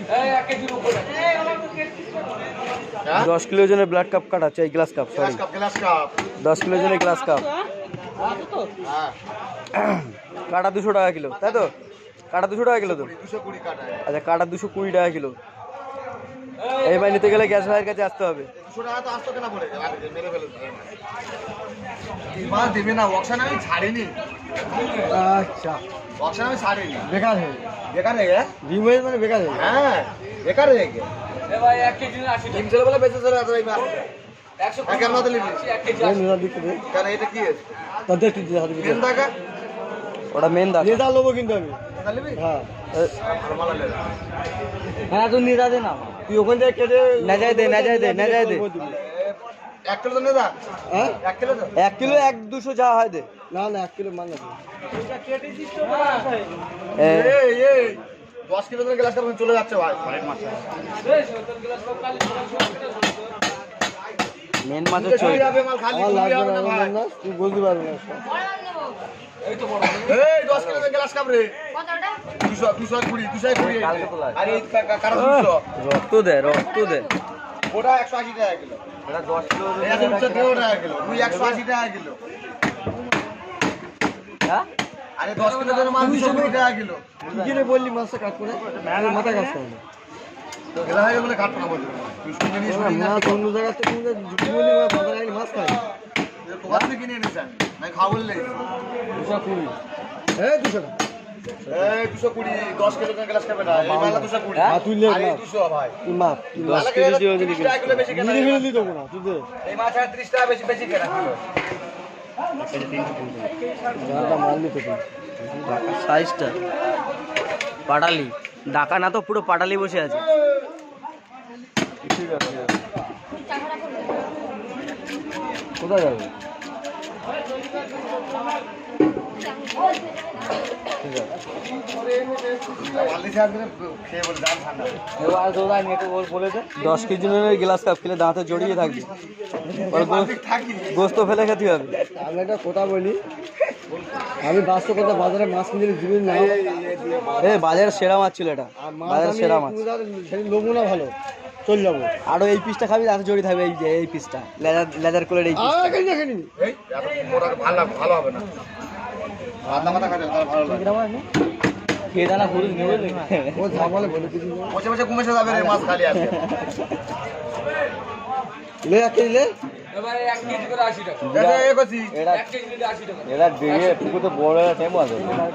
10 kilo ওজনের blood carp কাটা চাই, গ্লাস কাপ, সরি 10 কিলো ওজনের গ্লাস কাপ কাটা 200 টাকা কিলো, তাই তো? কাটা 200 টাকা কিলো তো? আচ্ছা, কাটা 220 টাকা কিলো। এই ভাই নিতে গেলে গ্যাস ভাইয়ের কাছে আসতে হবে। দেবে না, ওয়াকশন আমি ছাড়িনি। আচ্ছা, ওয়াকশন আমি ছাড়িনি। বেকার হয়ে বেকার হয়ে গেছে, রিমোয়েজ মানে বেকার হয়ে হ্যাঁ বেকার হয়ে গেছে। ভাই 1 কেজি 80 ডিম ছেলে বলে বেঁচে চলে আসবে। 100 কেন না দিলি? 1 কেজি কেন এটা কি আছে? তাদের একটু দিয়ে মেন টাকা ওটা মেন দা নিয়ে নেবো কিন্তু আমি। হ্যাঁ হ্যাঁ, তুই নিয়ে দে না, তুই ওখান থেকে কেটে না যাই দে, না যাই দে, না যাই দে। 1 কিলো তো নে দা। হ্যাঁ 1 কিলো তো 1 কিলো 1-200 যা হয় দে। না না 1 কিলো মান না। এই 10 কিলো ধরে গ্লাস কাপ চলে যাচ্ছে ভাই। মেন মাছের ছয় যাবে মাল খালি হবে না ভাই। তুই বলতে পারবি না। এই 10 কিলো গ্লাস কাপ রে কতটা? 220 আর এই কারণ 200 রক্ত দে, রক্ত দে। ওটা 180 টাকা কিলো। এটা 10 কিলো এটা 200 টাকা কিলো, তুই 180 টাকা কিলো। হ্যাঁ, আরে 10 কিলো ধরে মাল 220 টাকা কিলো। কি রে বললি মাছটা কাট করে? মাথা কাজ করে না। তো গেলা হয়ে বলে কাটবো না বলছিস। তুই শুনে নিস না। মাছ অন্য জায়গা থেকে কি বললি, বাজারে আইনি মাছ খাই। কোথা থেকে কিনে এনেছ? আমি খাবো বললে। 220 এই 200 টাকা। এই 220 10 কিলো গ্লাস কাপে না। এই মাল 220। হ্যাঁ তুই লে আরে না, 200 ভাই। তুই মাপ 10 কেজি দিয়ে যদি 30 টাকা কিলো বেশি কেনা। নিয়ে ফেলে দেবো না তুই দে। এই মাছ আর 30 টাকা বেশি বেশি কেনা কিলো। যারা মাল নিতে তুই ঢাকা সাইজটা পাটালি, ঢাকা না তো পুরো পাটালি বসে আছে। ঠিক আছে, কোথায় যাবে? খেয়ে বলে দাম ঠান্ডা। 10 কেজি গ্লাস কাপ খেলে দাঁতে জড়িয়ে থাকবে, গোস্ত ফেলে খেতে হবে। আমি একটা কথা বলি, আমি বাস্তবতা বাজারে মাছ কিনতে দিবি না। বাজারের সেরা মাছ ছিল এটা, বাজারের সেরা মাছ। লোবো না, ভালো চল যাবো। আরো এই পিসটা খাবি, দাঁতে জড়িয়ে থাকবে। এই যে এই পিসটা লেজার কোলের এই পিসটা এই এত মোটা ভালো হবে না। আদা মাথা খাবে তাহলে ভালো লাগে। খেয়ে দানা ঘুরে নিয়ে ও ঝামালে বলে কিছু বসে বসে কমে যাবে রে মাছ খালি আছে। লে এক কেজি লে। এবারে 1 কেজি করে 80 টাকা। এটা 1 কেজি 1 কেজি 80 টাকা। এরা দিয়ে পুকুর তো বড় টাইম আছে।